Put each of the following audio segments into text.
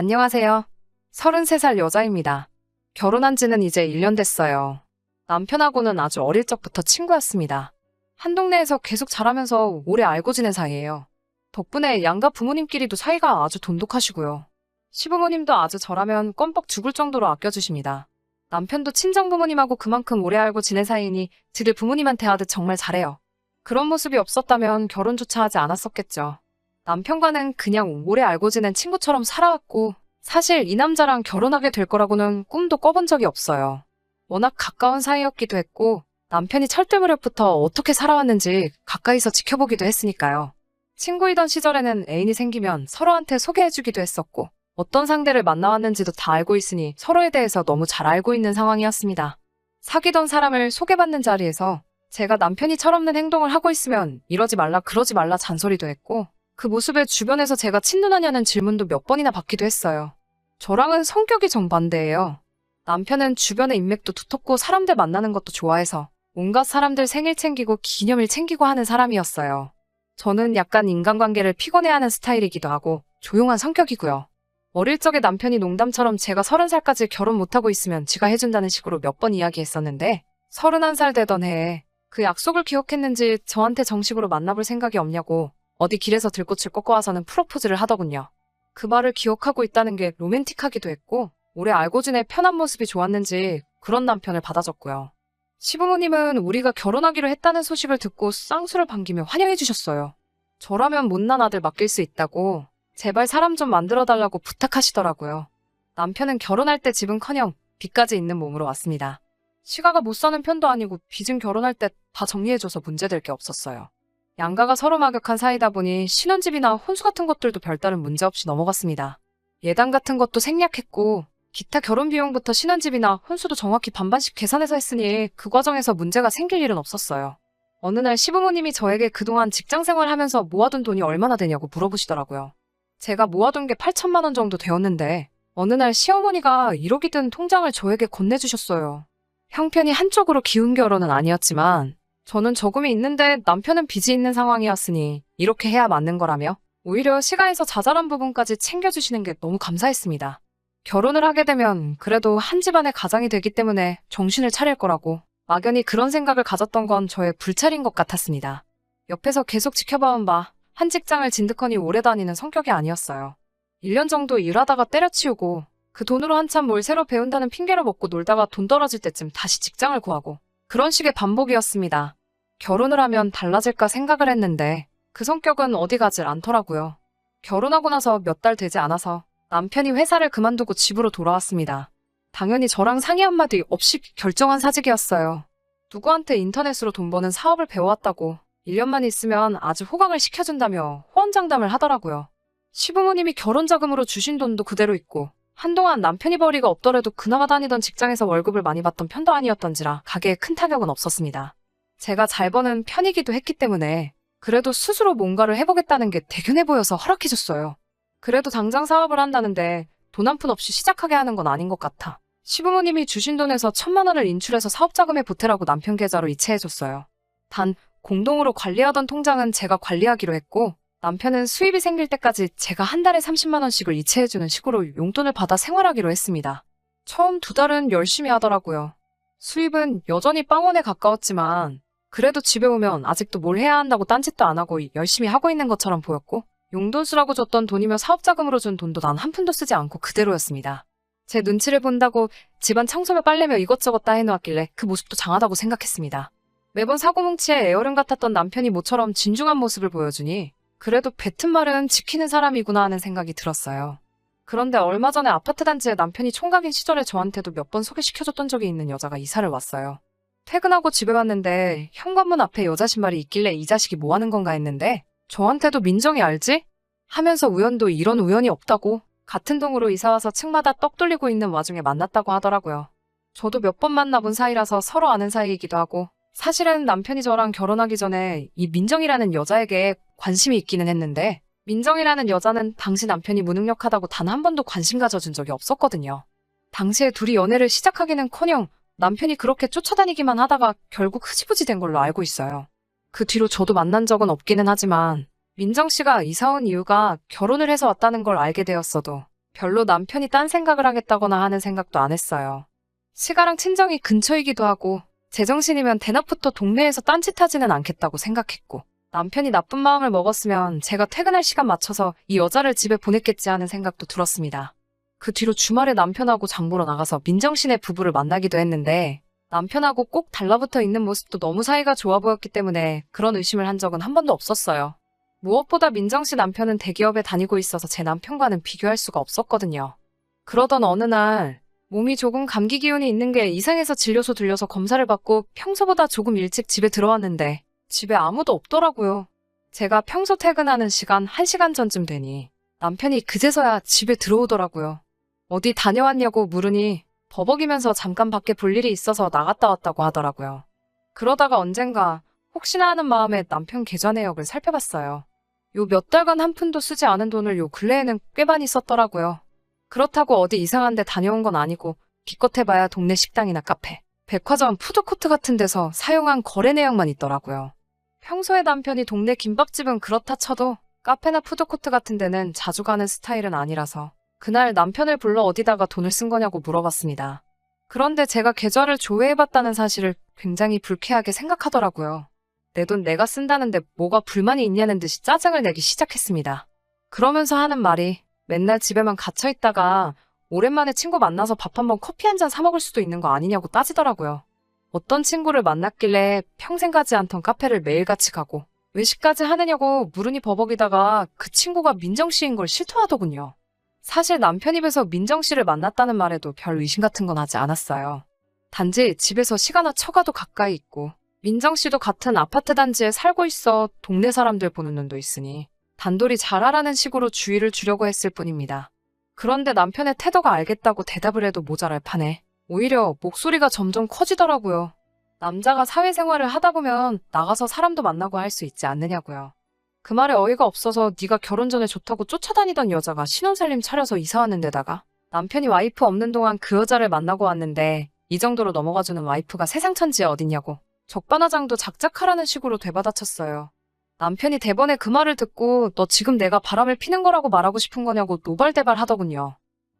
안녕하세요. 33살 여자입니다. 결혼한 지는 이제 1년 됐어요. 남편하고는 아주 어릴 적부터 친구였습니다. 한 동네에서 계속 자라면서 오래 알고 지낸 사이예요. 덕분에 양가 부모님끼리도 사이가 아주 돈독하시고요. 시부모님도 아주 저라면 껌뻑 죽을 정도로 아껴주십니다. 남편도 친정부모님하고 그만큼 오래 알고 지낸 사이니 지들 부모님한테 하듯 정말 잘해요. 그런 모습이 없었다면 결혼조차 하지 않았었겠죠. 남편과는 그냥 오래 알고 지낸 친구처럼 살아왔고 사실 이 남자랑 결혼하게 될 거라고는 꿈도 꿔본 적이 없어요. 워낙 가까운 사이였기도 했고 남편이 철들 무렵부터 어떻게 살아왔는지 가까이서 지켜보기도 했으니까요. 친구이던 시절에는 애인이 생기면 서로한테 소개해주기도 했었고 어떤 상대를 만나왔는지도 다 알고 있으니 서로에 대해서 너무 잘 알고 있는 상황이었습니다. 사귀던 사람을 소개받는 자리에서 제가 남편이 철없는 행동을 하고 있으면 이러지 말라 그러지 말라 잔소리도 했고 그 모습에 주변에서 제가 친누나냐는 질문도 몇 번이나 받기도 했어요. 저랑은 성격이 정반대예요. 남편은 주변의 인맥도 두텁고 사람들 만나는 것도 좋아해서 온갖 사람들 생일 챙기고 기념일 챙기고 하는 사람이었어요. 저는 약간 인간관계를 피곤해하는 스타일이기도 하고 조용한 성격이고요. 어릴 적에 남편이 농담처럼 제가 30살까지 결혼 못하고 있으면 지가 해준다는 식으로 몇 번 이야기했었는데 31살 되던 해에 그 약속을 기억했는지 저한테 정식으로 만나볼 생각이 없냐고 어디 길에서 들꽃을 꺾어 와서는 프로포즈를 하더군요. 그 말을 기억하고 있다는 게 로맨틱하기도 했고 오래 알고 지내 편한 모습이 좋았는지 그런 남편을 받아줬고요. 시부모님은 우리가 결혼하기로 했다는 소식을 듣고 쌍수를 반기며 환영해 주셨어요. 저라면 못난 아들 맡길 수 있다고 제발 사람 좀 만들어달라고 부탁하시더라고요. 남편은 결혼할 때 집은커녕 빚까지 있는 몸으로 왔습니다. 시가가 못 사는 편도 아니고 빚은 결혼할 때 다 정리해줘서 문제될 게 없었어요. 양가가 서로 막역한 사이다 보니 신혼집이나 혼수 같은 것들도 별다른 문제 없이 넘어갔습니다. 예단 같은 것도 생략했고 기타 결혼 비용부터 신혼집이나 혼수도 정확히 반반씩 계산해서 했으니 그 과정에서 문제가 생길 일은 없었어요. 어느 날 시부모님이 저에게 그동안 직장생활 하면서 모아둔 돈이 얼마나 되냐고 물어보시더라고요. 제가 모아둔 게 8천만 원 정도 되었는데 어느 날 시어머니가 1억이 든 통장을 저에게 건네주셨어요. 형편이 한쪽으로 기운 결혼은 아니었지만 저는 저금이 있는데 남편은 빚이 있는 상황이었으니 이렇게 해야 맞는 거라며 오히려 시가에서 자잘한 부분까지 챙겨주시는 게 너무 감사했습니다. 결혼을 하게 되면 그래도 한 집안의 가장이 되기 때문에 정신을 차릴 거라고 막연히 그런 생각을 가졌던 건 저의 불찰인 것 같았습니다. 옆에서 계속 지켜봐온 바 한 직장을 진득하니 오래 다니는 성격이 아니었어요. 1년 정도 일하다가 때려치우고 그 돈으로 한참 뭘 새로 배운다는 핑계로 먹고 놀다가 돈 떨어질 때쯤 다시 직장을 구하고 그런 식의 반복이었습니다. 결혼을 하면 달라질까 생각을 했는데 그 성격은 어디 가질 않더라고요. 결혼하고 나서 몇 달 되지 않아서 남편이 회사를 그만두고 집으로 돌아왔습니다. 당연히 저랑 상의 한마디 없이 결정한 사직이었어요. 누구한테 인터넷으로 돈 버는 사업을 배워왔다고 1년만 있으면 아주 호강을 시켜준다며 호언장담을 하더라고요. 시부모님이 결혼자금으로 주신 돈도 그대로 있고 한동안 남편이 벌이가 없더라도 그나마 다니던 직장에서 월급을 많이 받던 편도 아니었던지라 가게에 큰 타격은 없었습니다. 제가 잘 버는 편이기도 했기 때문에 그래도 스스로 뭔가를 해보겠다는 게 대견해 보여서 허락해줬어요. 그래도 당장 사업을 한다는데 돈 한 푼 없이 시작하게 하는 건 아닌 것 같아. 시부모님이 주신 돈에서 1,000만 원을 인출해서 사업자금에 보태라고 남편 계좌로 이체해줬어요. 단 공동으로 관리하던 통장은 제가 관리하기로 했고 남편은 수입이 생길 때까지 제가 한 달에 30만 원씩을 이체해주는 식으로 용돈을 받아 생활하기로 했습니다. 처음 2달은 열심히 하더라고요. 수입은 여전히 빵원에 가까웠지만 그래도 집에 오면 아직도 뭘 해야 한다고 딴짓도 안 하고 열심히 하고 있는 것처럼 보였고 용돈 쓰라고 줬던 돈이며 사업자금으로 준 돈도 단 한 푼도 쓰지 않고 그대로였습니다. 제 눈치를 본다고 집안 청소며 빨래며 이것저것 다 해놓았길래 그 모습도 장하다고 생각했습니다. 매번 사고뭉치에 애어른 같았던 남편이 모처럼 진중한 모습을 보여주니 그래도 뱉은 말은 지키는 사람이구나 하는 생각이 들었어요. 그런데 얼마 전에 아파트 단지에 남편이 총각인 시절에 저한테도 몇 번 소개시켜줬던 적이 있는 여자가 이사를 왔어요. 퇴근하고 집에 갔는데 현관문 앞에 여자 신발이 있길래 이 자식이 뭐 하는 건가 했는데 저한테도 민정이 알지? 하면서 우연도 이런 우연이 없다고 같은 동으로 이사와서 층마다 떡 돌리고 있는 와중에 만났다고 하더라고요. 저도 몇 번 만나본 사이라서 서로 아는 사이이기도 하고 사실은 남편이 저랑 결혼하기 전에 이 민정이라는 여자에게 관심이 있기는 했는데 민정이라는 여자는 당시 남편이 무능력하다고 단 한 번도 관심 가져준 적이 없었거든요. 당시에 둘이 연애를 시작하기는커녕 남편이 그렇게 쫓아다니기만 하다가 결국 흐지부지 된 걸로 알고 있어요. 그 뒤로 저도 만난 적은 없기는 하지만 민정 씨가 이사 온 이유가 결혼을 해서 왔다는 걸 알게 되었어도 별로 남편이 딴 생각을 하겠다거나 하는 생각도 안 했어요. 시가랑 친정이 근처이기도 하고 제정신이면 대낮부터 동네에서 딴짓하지는 않겠다고 생각했고 남편이 나쁜 마음을 먹었으면 제가 퇴근할 시간 맞춰서 이 여자를 집에 보냈겠지 하는 생각도 들었습니다. 그 뒤로 주말에 남편하고 장 보러 나가서 민정씨네 부부를 만나기도 했는데 남편하고 꼭 달라붙어 있는 모습도 너무 사이가 좋아 보였기 때문에 그런 의심을 한 적은 한 번도 없었어요. 무엇보다 민정씨 남편은 대기업에 다니고 있어서 제 남편과는 비교할 수가 없었거든요. 그러던 어느 날 몸이 조금 감기 기운이 있는 게 이상해서 진료소 들려서 검사를 받고 평소보다 조금 일찍 집에 들어왔는데 집에 아무도 없더라고요. 제가 평소 퇴근하는 시간 1시간 전쯤 되니 남편이 그제서야 집에 들어오더라고요. 어디 다녀왔냐고 물으니 버벅이면서 잠깐 밖에 볼 일이 있어서 나갔다 왔다고 하더라고요. 그러다가 언젠가 혹시나 하는 마음에 남편 계좌 내역을 살펴봤어요. 요 몇 달간 한 푼도 쓰지 않은 돈을 요 근래에는 꽤 많이 썼더라고요. 그렇다고 어디 이상한 데 다녀온 건 아니고 기껏 해봐야 동네 식당이나 카페, 백화점, 푸드코트 같은 데서 사용한 거래 내역만 있더라고요. 평소에 남편이 동네 김밥집은 그렇다 쳐도 카페나 푸드코트 같은 데는 자주 가는 스타일은 아니라서 그날 남편을 불러 어디다가 돈을 쓴 거냐고 물어봤습니다. 그런데 제가 계좌를 조회해봤다는 사실을 굉장히 불쾌하게 생각하더라고요. 내 돈 내가 쓴다는데 뭐가 불만이 있냐는 듯이 짜증을 내기 시작했습니다. 그러면서 하는 말이 맨날 집에만 갇혀있다가 오랜만에 친구 만나서 밥 한번 커피 한 잔 사 먹을 수도 있는 거 아니냐고 따지더라고요. 어떤 친구를 만났길래 평생 가지 않던 카페를 매일같이 가고 외식까지 하느냐고 물으니 버벅이다가 그 친구가 민정씨인 걸 실토하더군요. 사실 남편 입에서 민정씨를 만났다는 말에도 별 의심 같은 건 하지 않았어요. 단지 집에서 시간아 처가도 가까이 있고 민정씨도 같은 아파트 단지에 살고 있어 동네 사람들 보는 눈도 있으니 단돌이 잘하라는 식으로 주의를 주려고 했을 뿐입니다. 그런데 남편의 태도가 알겠다고 대답을 해도 모자랄 판에 오히려 목소리가 점점 커지더라고요. 남자가 사회생활을 하다 보면 나가서 사람도 만나고 할 수 있지 않느냐고요. 그 말에 어이가 없어서 네가 결혼 전에 좋다고 쫓아다니던 여자가 신혼살림 차려서 이사 왔는 데다가 남편이 와이프 없는 동안 그 여자를 만나고 왔는데 이 정도로 넘어가주는 와이프가 세상 천지에 어딨냐고 적반하장도 작작하라는 식으로 되받아쳤어요. 남편이 대번에 그 말을 듣고 너 지금 내가 바람을 피는 거라고 말하고 싶은 거냐고 노발대발 하더군요.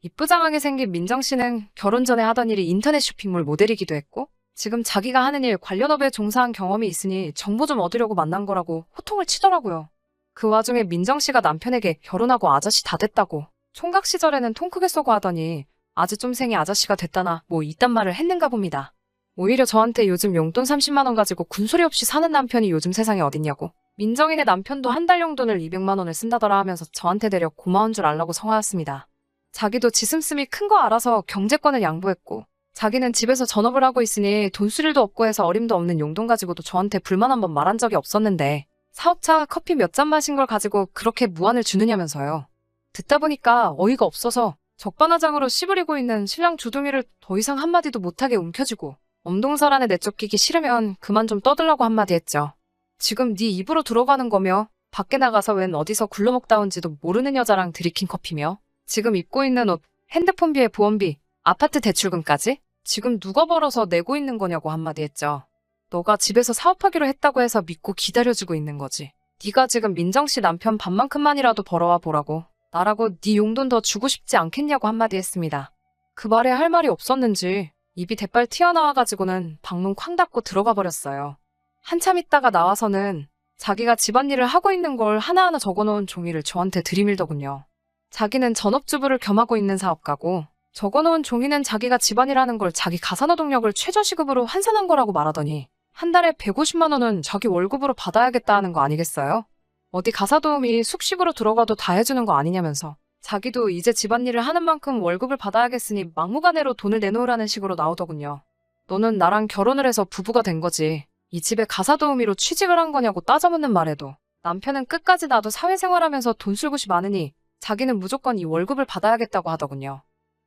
이쁘장하게 생긴 민정씨는 결혼 전에 하던 일이 인터넷 쇼핑몰 모델이기도 했고 지금 자기가 하는 일 관련 업에 종사한 경험이 있으니 정보 좀 얻으려고 만난 거라고 호통을 치더라고요. 그 와중에 민정씨가 남편에게 결혼하고 아저씨 다 됐다고 총각 시절에는 통 크게 쏘고 하더니 아주 좀 생이 아저씨가 됐다나 뭐 이딴 말을 했는가 봅니다. 오히려 저한테 요즘 용돈 30만 원 가지고 군소리 없이 사는 남편이 요즘 세상에 어딨냐고 민정이네 남편도 한 달 용돈을 200만 원을 쓴다더라 하면서 저한테 대려 고마운 줄 알라고 성화였습니다. 자기도 지슴씀이 큰 거 알아서 경제권을 양보했고 자기는 집에서 전업을 하고 있으니 돈 쓸 일도 없고 해서 어림도 없는 용돈 가지고도 저한테 불만 한 번 말한 적이 없었는데 사업차 커피 몇 잔 마신 걸 가지고 그렇게 무안을 주느냐면서요. 듣다 보니까 어이가 없어서 적반하장으로 씨부리고 있는 신랑 주둥이를 더 이상 한마디도 못하게 움켜쥐고 엄동설 안에 내쫓기기 싫으면 그만 좀 떠들라고 한마디 했죠. 지금 네 입으로 들어가는 거며 밖에 나가서 웬 어디서 굴러먹다 온지도 모르는 여자랑 들이킨 커피며 지금 입고 있는 옷, 핸드폰비에 보험비, 아파트 대출금까지 지금 누가 벌어서 내고 있는 거냐고 한마디 했죠. 너가 집에서 사업하기로 했다고 해서 믿고 기다려주고 있는 거지. 네가 지금 민정씨 남편 반만큼만이라도 벌어와 보라고 나라고 네 용돈 더 주고 싶지 않겠냐고 한마디 했습니다. 그 말에 할 말이 없었는지 입이 대빨 튀어나와가지고는 방문 쾅 닫고 들어가 버렸어요. 한참 있다가 나와서는 자기가 집안일을 하고 있는 걸 하나하나 적어놓은 종이를 저한테 들이밀더군요. 자기는 전업주부를 겸하고 있는 사업가고 적어놓은 종이는 자기가 집안일하는 걸 자기 가사노동력을 최저시급으로 환산한 거라고 말하더니 한 달에 150만 원은 자기 월급으로 받아야겠다 하는 거 아니겠어요? 어디 가사도우미 숙식으로 들어가도 다 해주는 거 아니냐면서 자기도 이제 집안일을 하는 만큼 월급을 받아야겠으니 막무가내로 돈을 내놓으라는 식으로 나오더군요. 너는 나랑 결혼을 해서 부부가 된 거지. 이 집에 가사도우미로 취직을 한 거냐고 따져묻는 말에도 남편은 끝까지 나도 사회생활하면서 돈 쓸 곳이 많으니 자기는 무조건 이 월급을 받아야겠다고 하더군요.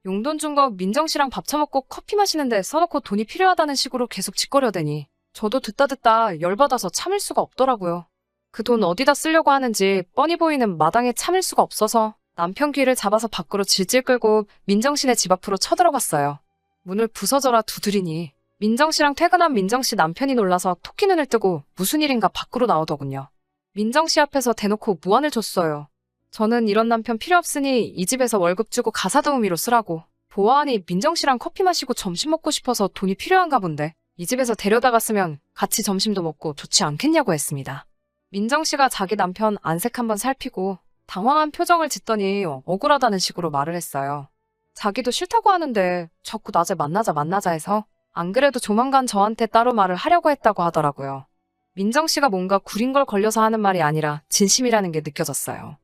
용돈 준 거 민정씨랑 밥 처먹고 커피 마시는데 써놓고 돈이 필요하다는 식으로 계속 짓거려대니 저도 듣다 열받아서 참을 수가 없더라고요. 그 돈 어디다 쓰려고 하는지 뻔히 보이는 마당에 참을 수가 없어서 남편 귀를 잡아서 밖으로 질질 끌고 민정씨네 집 앞으로 쳐들어갔어요. 문을 부서져라 두드리니 민정씨랑 퇴근한 민정씨 남편이 놀라서 토끼 눈을 뜨고 무슨 일인가 밖으로 나오더군요. 민정씨 앞에서 대놓고 무안을 줬어요. 저는 이런 남편 필요 없으니 이 집에서 월급 주고 가사 도우미로 쓰라고. 보아하니 민정 씨랑 커피 마시고 점심 먹고 싶어서 돈이 필요한가 본데 이 집에서 데려다가 쓰면 같이 점심도 먹고 좋지 않겠냐고 했습니다. 민정 씨가 자기 남편 안색 한번 살피고 당황한 표정을 짓더니 억울하다는 식으로 말을 했어요. 자기도 싫다고 하는데 자꾸 낮에 만나자 해서 안 그래도 조만간 저한테 따로 말을 하려고 했다고 하더라고요. 민정 씨가 뭔가 구린 걸 걸려서 하는 말이 아니라 진심이라는 게 느껴졌어요.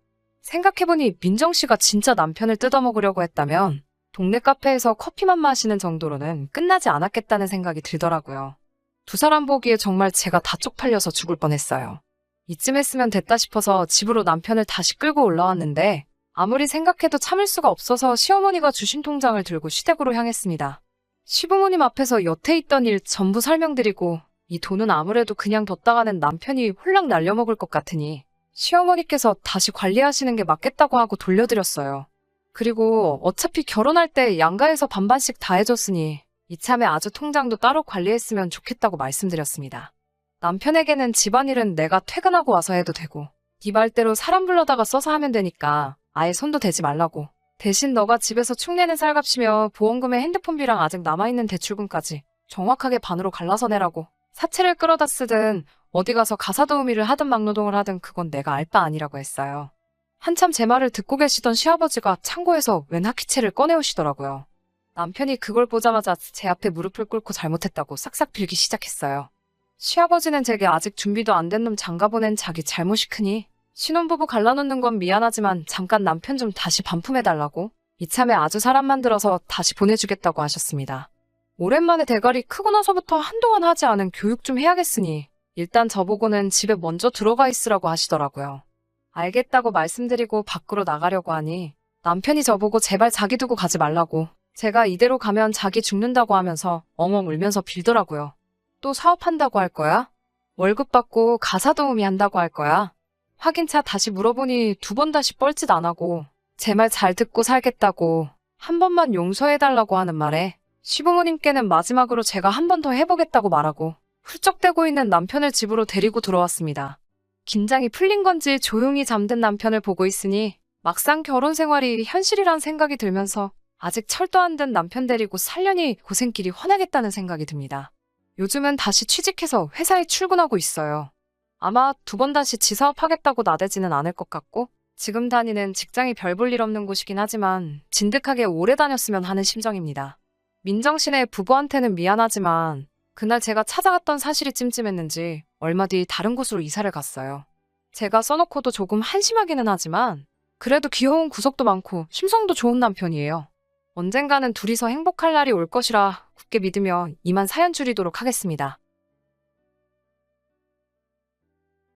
생각해보니 민정 씨가 진짜 남편을 뜯어먹으려고 했다면 동네 카페에서 커피만 마시는 정도로는 끝나지 않았겠다는 생각이 들더라고요. 두 사람 보기에 정말 제가 다 쪽팔려서 죽을 뻔했어요. 이쯤 했으면 됐다 싶어서 집으로 남편을 다시 끌고 올라왔는데 아무리 생각해도 참을 수가 없어서 시어머니가 주신 통장을 들고 시댁으로 향했습니다. 시부모님 앞에서 여태 있던 일 전부 설명드리고 이 돈은 아무래도 그냥 뒀다가는 남편이 홀랑 날려먹을 것 같으니 시어머니께서 다시 관리하시는 게 맞겠다고 하고 돌려드렸어요. 그리고 어차피 결혼할 때 양가에서 반반씩 다 해줬으니 이참에 아주 통장도 따로 관리했으면 좋겠다고 말씀드렸습니다. 남편에게는 집안일은 내가 퇴근하고 와서 해도 되고 네 말대로 사람 불러다가 써서 하면 되니까 아예 손도 대지 말라고. 대신 너가 집에서 축내는 살값이며 보험금에 핸드폰비랑 아직 남아있는 대출금까지 정확하게 반으로 갈라서 내라고. 사채를 끌어다 쓰든 어디 가서 가사 도우미를 하든 막노동을 하든 그건 내가 알 바 아니라고 했어요. 한참 제 말을 듣고 계시던 시아버지가 창고에서 웬 하키채를 꺼내오시더라고요. 남편이 그걸 보자마자 제 앞에 무릎을 꿇고 잘못했다고 싹싹 빌기 시작했어요. 시아버지는 제게 아직 준비도 안 된 놈 장가보낸 자기 잘못이 크니 신혼부부 갈라놓는 건 미안하지만 잠깐 남편 좀 다시 반품해달라고 이참에 아주 사람 만들어서 다시 보내주겠다고 하셨습니다. 오랜만에 대가리 크고 나서부터 한동안 하지 않은 교육 좀 해야겠으니 일단 저보고는 집에 먼저 들어가 있으라고 하시더라고요. 알겠다고 말씀드리고 밖으로 나가려고 하니 남편이 저보고 제발 자기 두고 가지 말라고. 제가 이대로 가면 자기 죽는다고 하면서 엉엉 울면서 빌더라고요. 또 사업한다고 할 거야? 월급 받고 가사 도우미 한다고 할 거야? 확인차 다시 물어보니 두 번 다시 뻘짓 안 하고 제 말 잘 듣고 살겠다고 한 번만 용서해달라고 하는 말에 시부모님께는 마지막으로 제가 한 번 더 해보겠다고 말하고 훌쩍대고 있는 남편을 집으로 데리고 들어왔습니다. 긴장이 풀린 건지 조용히 잠든 남편을 보고 있으니 막상 결혼 생활이 현실이란 생각이 들면서 아직 철도 안 든 남편 데리고 살려니 고생길이 훤하겠다는 생각이 듭니다. 요즘은 다시 취직해서 회사에 출근하고 있어요. 아마 두 번 다시 지사업하겠다고 나대지는 않을 것 같고 지금 다니는 직장이 별 볼 일 없는 곳이긴 하지만 진득하게 오래 다녔으면 하는 심정입니다. 민정씨네 부부한테는 미안하지만 그날 제가 찾아갔던 사실이 찜찜했는지 얼마 뒤 다른 곳으로 이사를 갔어요. 제가 써놓고도 조금 한심하기는 하지만 그래도 귀여운 구석도 많고 심성도 좋은 남편이에요. 언젠가는 둘이서 행복할 날이 올 것이라 굳게 믿으며 이만 사연 줄이도록 하겠습니다.